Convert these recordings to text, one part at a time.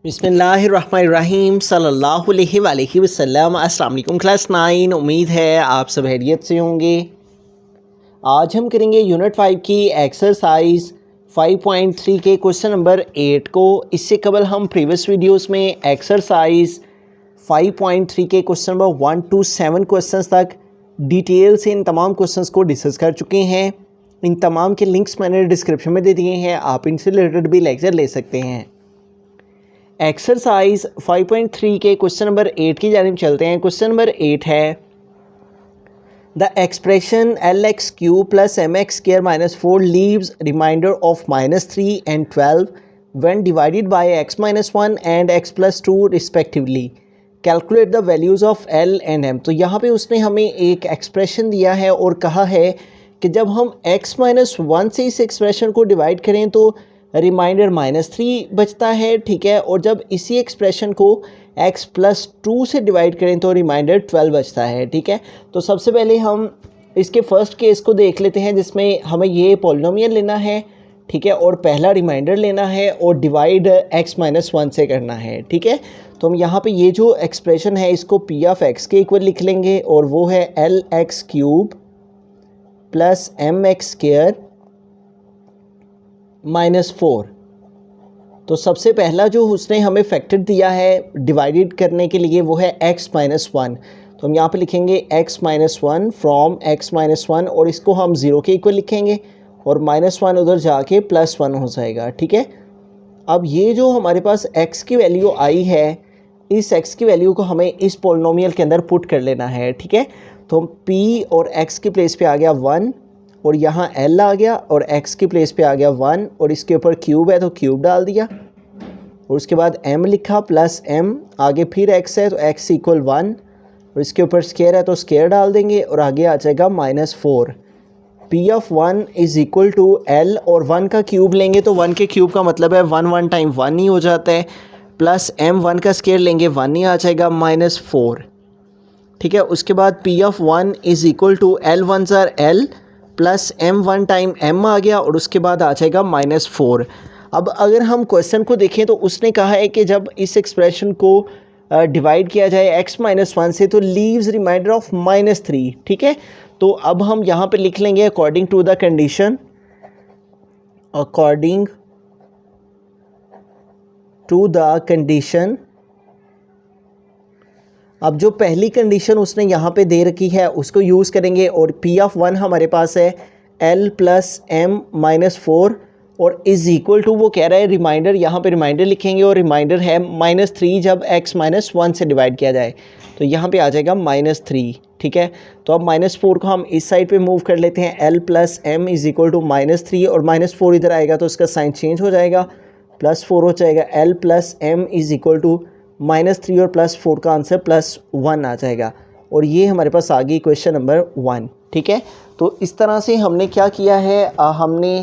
बिस्मिल्लाहिर्रहमानिर्रहीम सल्लल्लाहु अलैहि वसल्लम। अस्सलाम वालेकुम क्लास 9। उम्मीद है आप सब खैरियत से होंगे। आज हम करेंगे यूनिट 5 की एक्सरसाइज 5.3 के क्वेश्चन नंबर 8 को। इससे कबल हम प्रीवियस वीडियोस में एक्सरसाइज 5.3 के क्वेश्चन नंबर 1 to 7 क्वेश्चंस तक डिटेल से इन तमाम क्वेश्चंस को डिस्कस कर चुके हैं। इन तमाम के लिंक्स मैंने डिस्क्रिप्शन में दे दिए हैं, आप इनसे रिलेटेड भी लेक्चर ले सकते हैं। एक्सरसाइज 5.3 के क्वेश्चन नंबर 8 की जानिब चलते हैं। क्वेश्चन नंबर 8 है the expression LX cube plus MX square minus 4 leaves remainder of -3 and 12 when divided by x - 1 and x + 2 respectively. Calculate the values of L and M। तो यहाँ पे उसने हमें एक एक्सप्रेशन दिया है और कहा है कि जब हम x - 1 से इस एक्सप्रेशन को डिवाइड करें तो रिमाइंडर -3 बचता है, ठीक है। और जब इसी एक्सप्रेशन को x + 2 से डिवाइड करें तो रिमाइंडर 12 बचता है, ठीक है। तो सबसे पहले हम इसके फर्स्ट केस को देख लेते हैं जिसमें हमें ये पॉलिनोमियल लेना है, ठीक है, और पहला रिमाइंडर लेना है और डिवाइड x - 1 से करना है, ठीक है। तो हम यहाँ पे ये जो एक्सप्रेशन है इसको p(x) के इक्वल लिख लेंगे और वो है LX cube plus MX square -4। तो सबसे पहला जो उसने हमें फैक्टर दिया है डिवाइडेड करने के लिए वो है x - 1। तो हम यहाँ पे लिखेंगे x - 1 फ्रॉम x - 1 और इसको हम 0 के इक्वल लिखेंगे और -1 उधर जाके +1 हो जाएगा, ठीक है। अब ये जो हमारे पास x की वैल्यू आई है, इस x की वैल्यू को हमें इस पोलिनोमियल के अंदर पुट कर लेना है, ठीक है। तो p और x की प्लेस पे आ गया 1 और यहाँ L आ गया और x की प्लेस पे आ गया 1 और इसके ऊपर क्यूब है तो क्यूब डाल दिया और उसके बाद m लिखा प्लस m, आगे फिर x है तो x = 1 और इसके ऊपर स्क्वायर है तो स्क्वायर डाल देंगे और आगे आ जाएगा -4। p(1) = L और 1 का क्यूब लेंगे तो 1 के क्यूब का मतलब है 1 टाइम 1 ही हो जाता है, प्लस m 1 का स्क्वायर लेंगे 1 ही आ जाएगा -4, ठीक है। उसके बाद p(1) = L 1s are L plus m1 time m आ गया और उसके बाद आ जाएगा -4। अब अगर हम क्वेश्चन को देखें तो उसने कहा है कि जब इस एक्सप्रेशन को डिवाइड किया जाए x - 1 से तो लीव्स रिमाइंडर ऑफ -3, ठीक है। तो अब हम यहाँ पे लिख लेंगे according to the condition, according to the condition. अब जो पहली कंडीशन उसने यहाँ पे दे रखी है उसको यूज़ करेंगे और p(1) हमारे पास है L प्लस m -4 और = वो कह रहा है रिमाइंडर, यहाँ पे रिमाइंडर लिखेंगे और रिमाइंडर है -3 जब x - 1 से डिवाइड किया जाए तो यहाँ पे आ जाएगा -3, ठीक है। तो अब -4 को हम इस साइड पे मूव कर लेते हैं, L प्लस m = -3 और -4 इधर आएगा तो इसका साइन चेंज हो जाएगा, +4 हो जाएगा। L प्लस m = -3 और +4 का आंसर +1 आ जाएगा और ये हमारे पास आ गई क्वेश्चन नंबर 1, ठीक है। तो इस तरह से हमने क्या किया है, हमने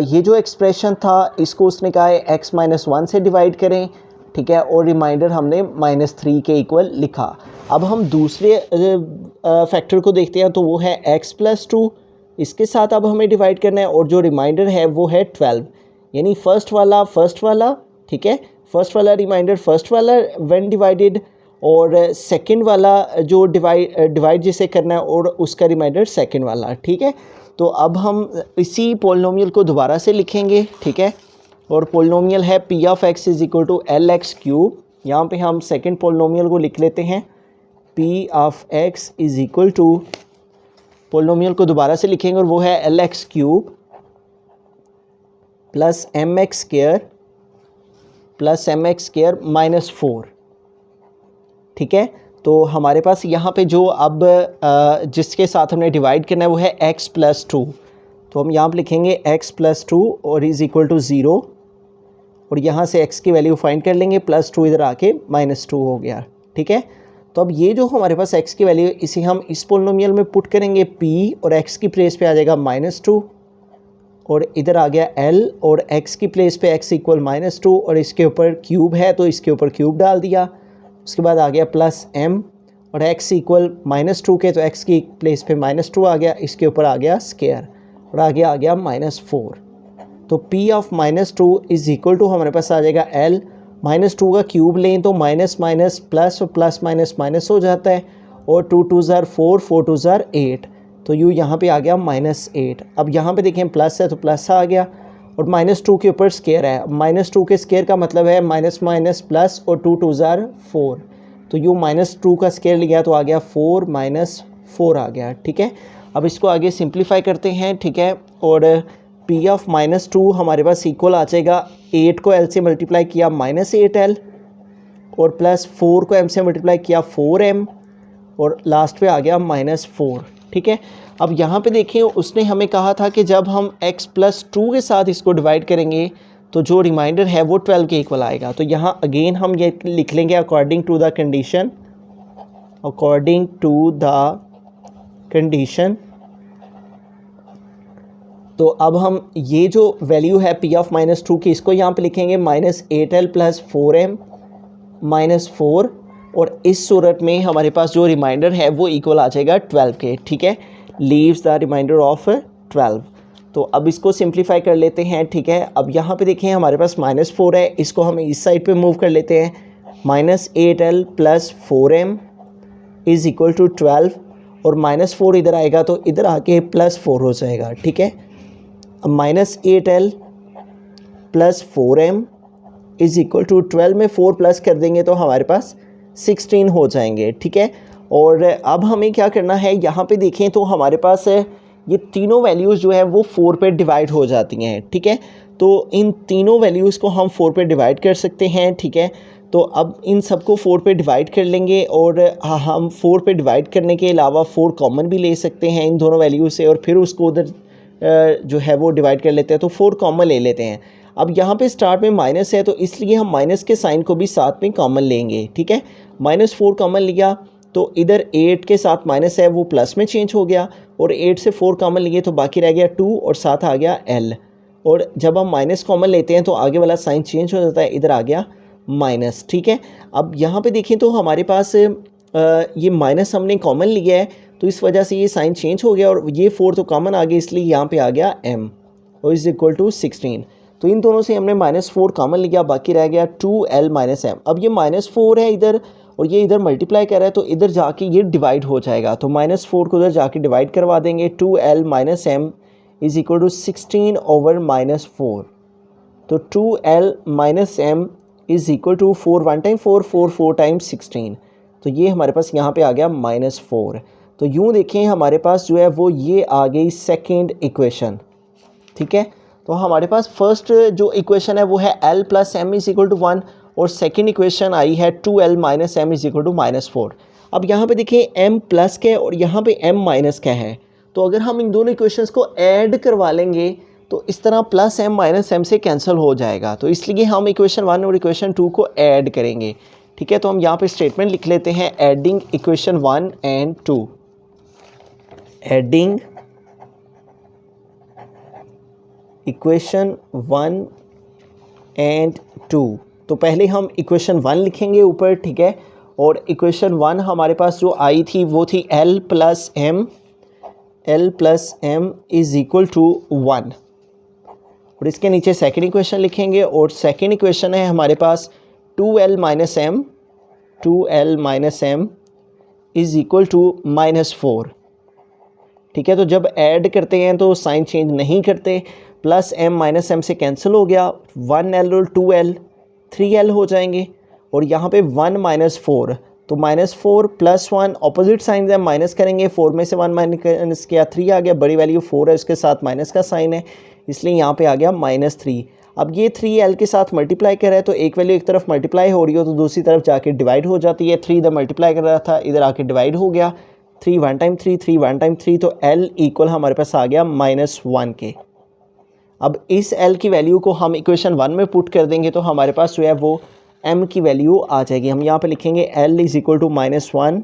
ये जो एक्सप्रेशन था इसको उसने कहा है x - 1 से डिवाइड करें, ठीक है, और रिमाइंडर हमने -3 के इक्वल लिखा। अब हम दूसरे फैक्टर को देखते हैं तो वो है x + 2, इसके साथ अब हमें डिवाइड करना है और जो रिमाइंडर है वो है 12, यानी फर्स्ट वाला, ठीक है, फर्स्ट वाला रिमाइंडर फर्स्ट वाला व्हेन डिवाइडेड और सेकंड वाला जो डिवाइड जिसे करना है और उसका रिमाइंडर सेकंड वाला, ठीक है। तो अब हम इसी पोलिनोमियल को दोबारा से लिखेंगे, ठीक है, और पोलिनोमियल है p(x) = LX क्यूब। यहाँ पे हम सेकंड पोलिनोमियल को लिख लेते हैं, p(x) = पोलिनोमियल को दोबारा से लिखेंगे और वो है LX cube plus MX square plus MX square -4, ठीक है। तो हमारे पास यहाँ पे जो अब जिसके साथ हमने डिवाइड करना है वो है x + 2। तो हम यहाँ पे लिखेंगे x + 2 और = 0 और यहाँ से x की वैल्यू फाइंड कर लेंगे, +2 इधर आके -2 हो गया, ठीक है। तो अब ये जो हमारे पास x की वैल्यू इसे हम इस पोलिनोमियल में पुट करेंगे, p और x की प्लेस पे आ जाएगा -2 और इधर आ गया L और x की प्लेस पे x = -2 और इसके ऊपर क्यूब है तो इसके ऊपर क्यूब डाल दिया, उसके बाद आ गया प्लस m और x = -2 के तो x की प्लेस पे -2 आ गया, इसके ऊपर आ गया स्क्वायर और आगे आ गया -4। तो p(-2) = हमारे पास आ जाएगा L -2 का क्यूब लें तो माइनस माइनस प्लस और प्लस माइनस माइनस हो जाता है, और 2 2 ज़ार 4, 4 2 ज़ार 8, तो यू यहाँ पे आ गया -8। अब यहाँ पे देखें प्लस है तो प्लस आ गया, और -2 के ऊपर स्केयर है। -2 के स्केयर का मतलब है माइनस माइनस प्लस और 2 2 ज़ार 4, तो यू -2 का स्केयर लिया तो आ गया 4 -4 आ गया। ठीक है, अब इसको आगे सिंप्लीफाई करते हैं। ठीक है, और P ऑफ -2 हमारे पास इक्वल आ जाएगा 8 को L से मल्टीप्लाई किया -8L, और प्लस 4 को M से मल्टीप्लाई किया 4M, और लास्ट पे आ गया -4। ठीक है, अब यहाँ पे देखें उसने हमें कहा था कि जब हम x + 2 के साथ इसको डिवाइड करेंगे तो जो रिमाइंडर है वो 12 के इक्वल आएगा। तो यहाँ अगेन हम ये लिख लेंगे according to the condition, according to the condition. तो अब हम ये जो वैल्यू है P ऑफ -2 की, इसको यहाँ पे लिखेंगे -8L + 4M -4, और इस सूरत में हमारे पास जो रिमाइंडर है वो इक्वल आ जाएगा 12 के। ठीक है, लीव्स द रिमाइंडर ऑफ 12। तो अब इसको सिंप्लीफाई कर लेते हैं। ठीक है, अब यहाँ पे देखें हमारे पास -4 है, इसको हम इस साइड पे मूव कर लेते हैं। -8L + 4M = 12, और -4 इधर आएगा तो इधर आके +4 हो जाएगा। ठीक है, अब -8L + 4M = 12 में 4 प्लस कर देंगे तो हमारे पास 16 हो जाएंगे। ठीक है, और अब हमें क्या करना है, यहाँ पे देखें तो हमारे पास ये तीनों वैल्यूज़ जो है वो 4 पे डिवाइड हो जाती हैं। ठीक है, तो इन तीनों वैल्यूज़ को हम 4 पे डिवाइड कर सकते हैं। ठीक है, तो अब इन सबको 4 पे डिवाइड कर लेंगे, और हम 4 पे डिवाइड करने के अलावा 4 कॉमन भी ले सकते हैं इन दोनों वैल्यू से, और फिर उसको उधर जो है वो डिवाइड कर लेते हैं, तो 4 कॉमन ले लेते हैं। अब यहाँ पे स्टार्ट में माइनस है तो इसलिए हम माइनस के साइन को भी साथ में कॉमन लेंगे। ठीक है, -4 कॉमन लिया तो इधर 8 के साथ माइनस है वो प्लस में चेंज हो गया, और 8 से 4 कॉमन लिए तो बाकी रह गया 2, और साथ आ गया L, और जब हम माइनस कॉमन लेते हैं तो आगे वाला साइन चेंज हो जाता है, इधर आ गया माइनस। ठीक है, अब यहाँ पे देखें तो हमारे पास ये माइनस हमने कॉमन लिया है तो इस वजह से ये साइन चेंज हो गया, और ये 4 तो कॉमन आ गया इसलिए यहाँ पे आ गया M, और = 16। तो इन दोनों से हमने -4 कॉमन लिया, बाकी रह गया 2L - M। अब ये -4 है इधर, और ये इधर मल्टीप्लाई कर रहा है तो इधर जाके ये डिवाइड हो जाएगा, तो -4 को उधर जाके डिवाइड करवा देंगे। 2L - M = 16 over -4, तो 2L - M = 4 1 टाइम 4 4 4 टाइम्स 16, तो ये हमारे पास यहाँ पे आ गया -4। तो यूँ देखें हमारे पास जो है वो ये आ गई सेकेंड इक्वेशन। ठीक है, तो हमारे पास फर्स्ट जो इक्वेशन है वो है L + M = 1, और सेकेंड इक्वेशन आई है 2L - M = -4। अब यहाँ पे देखिए M प्लस का है और यहाँ पे M माइनस का है, तो अगर हम इन दोनों इक्वेशंस को ऐड करवा लेंगे तो इस तरह +M - M से कैंसिल हो जाएगा, तो इसलिए हम इक्वेशन 1 और इक्वेशन 2 को ऐड करेंगे। ठीक है, तो हम यहाँ पे स्टेटमेंट लिख लेते हैं, adding equation 1 and 2, adding equation 1 and 2। तो पहले हम इक्वेशन 1 लिखेंगे ऊपर। ठीक है, और इक्वेशन 1 हमारे पास जो आई थी वो थी L + M = 1, और इसके नीचे सेकेंड इक्वेशन लिखेंगे, और सेकेंड इक्वेशन है हमारे पास 2L - M = -4। ठीक है, तो जब ऐड करते हैं तो साइन चेंज नहीं करते, +M - M से कैंसिल हो गया, 1L और 2L 3L हो जाएंगे, और यहाँ पे 1 - 4, तो -4 + 1 अपोजिट साइन है, माइनस करेंगे, 4 में से 1 माइनस किया 3 आ गया, बड़ी वैल्यू 4 है उसके साथ माइनस का साइन है इसलिए यहाँ पे आ गया -3। अब ये 3L के साथ मल्टीप्लाई कर रहा है तो एक वैल्यू एक तरफ मल्टीप्लाई हो रही हो तो दूसरी तरफ जाके डिवाइड हो जाती है। 3 इधर मल्टीप्लाई कर रहा था, इधर आके डिवाइड हो गया, 3 1 टाइम 3 3 1 टाइम 3, तो L = हमारे पास आ गया -1 के। अब इस L की वैल्यू को हम इक्वेशन 1 में पुट कर देंगे तो हमारे पास जो है वो M की वैल्यू आ जाएगी। हम यहाँ पे लिखेंगे L = -1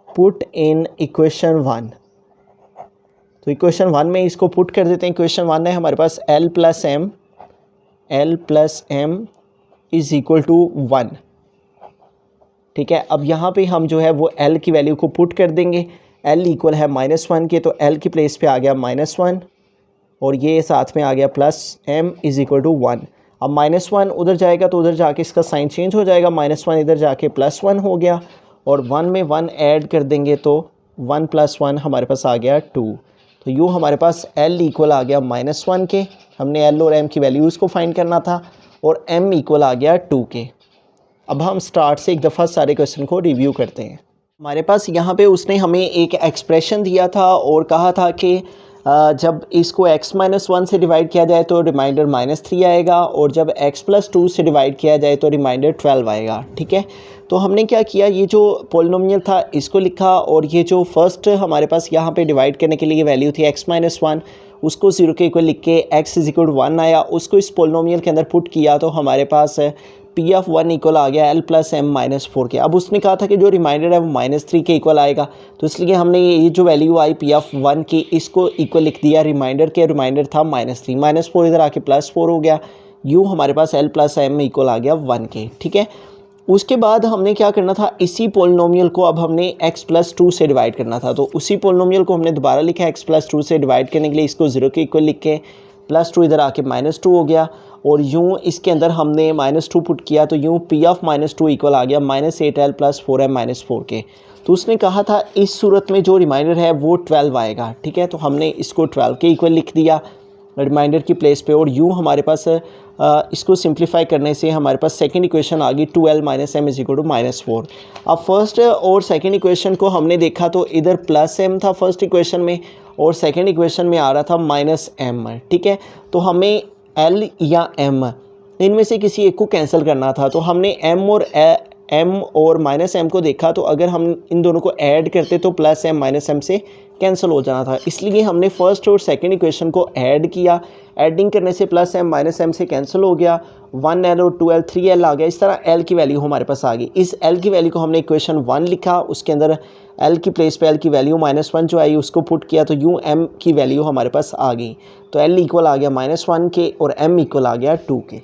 पुट इन इक्वेशन 1। तो इक्वेशन 1 में इसको पुट कर देते हैं। इक्वेशन 1 है हमारे पास L + M = 1। ठीक है, अब यहाँ पे हम जो है वो L की वैल्यू को पुट कर देंगे। L = है -1 के, तो L की प्लेस पे आ गया -1, और ये साथ में आ गया +M = 1। अब -1 उधर जाएगा तो उधर जाके इसका साइन चेंज हो जाएगा, -1 इधर जाके +1 हो गया और 1 में 1 ऐड कर देंगे तो 1 + 1 हमारे पास आ गया 2। तो यूँ हमारे पास L इक्वल आ गया -1 के, हमने L और M की वैल्यूज़ को फाइंड करना था, और M इक्वल आ गया 2 के। अब हम स्टार्ट से एक दफ़ा सारे क्वेश्चन को रिव्यू करते हैं। हमारे पास यहाँ पे उसने हमें एक एक्सप्रेशन दिया था और कहा था कि जब इसको x-1 से डिवाइड किया जाए तो रिमाइंडर -3 आएगा, और जब x+2 से डिवाइड किया जाए तो रिमाइंडर 12 आएगा। ठीक है, तो हमने क्या किया, ये जो पोलिनोमियल था इसको लिखा, और ये जो फर्स्ट हमारे पास यहाँ पे डिवाइड करने के लिए वैल्यू थी x-1, उसको 0 के इक्वल लिख के x = 1 आया, उसको इस पोलिनोमियल के अंदर पुट किया तो हमारे पास P(1) इक्वल आ गया L + M - 4 के। अब उसने कहा था कि जो रिमाइंडर है वो -3 के इक्वल आएगा, तो इसलिए हमने ये जो वैल्यू आई P(1) की इसको इक्वल लिख दिया रिमाइंडर के, रिमाइंडर था -3, -4 इधर आके +4 हो गया, यूँ हमारे पास L + M इक्वल आ गया 1 के। ठीक है, उसके बाद हमने क्या करना था, इसी पोलिनोमियल को अब हमने x+2 से डिवाइड करना था, तो उसी पोलिनोमियल को हमने दोबारा लिखा x+2 से डिवाइड करने के लिए, इसको 0 के इक्वल लिख के +2 इधर आके -2 हो गया, और यूँ इसके अंदर हमने -2 पुट किया तो यूँ P(-2) इक्वल आ गया -8L + 4M - 4 के। तो उसने कहा था इस सूरत में जो रिमाइंडर है वो 12 आएगा। ठीक है, तो हमने इसको 12 के इक्वल लिख दिया रिमाइंडर की प्लेस पे, और यूँ हमारे पास इसको सिंप्लीफाई करने से हमारे पास सेकंड इक्वेशन आ गई 2L - M = -4। अब फर्स्ट और सेकंड इक्वेशन को हमने देखा तो इधर +M था फर्स्ट इक्वेशन में, और सेकंड इक्वेशन में आ रहा था -M। ठीक है, तो हमें L या M इनमें से किसी एक को कैंसिल करना था, तो हमने M और -M को देखा, तो अगर हम इन दोनों को ऐड करते तो +M -M से कैंसिल हो जाना था, इसलिए हमने फर्स्ट और सेकंड इक्वेशन को ऐड किया। ऐडिंग करने से +M -M से कैंसिल हो गया, 1L और 2L 3L आ गया, इस तरह L की वैल्यू हमारे पास आ गई। इस L की वैल्यू को हमने इक्वेशन 1 लिखा, उसके अंदर L की प्लेस पे L की वैल्यू -1 जो आई उसको पुट किया, तो यूँ M की वैल्यू हमारे पास आ गई, तो L इक्वल आ गया -1 के और M इक्वल आ गया 2 के।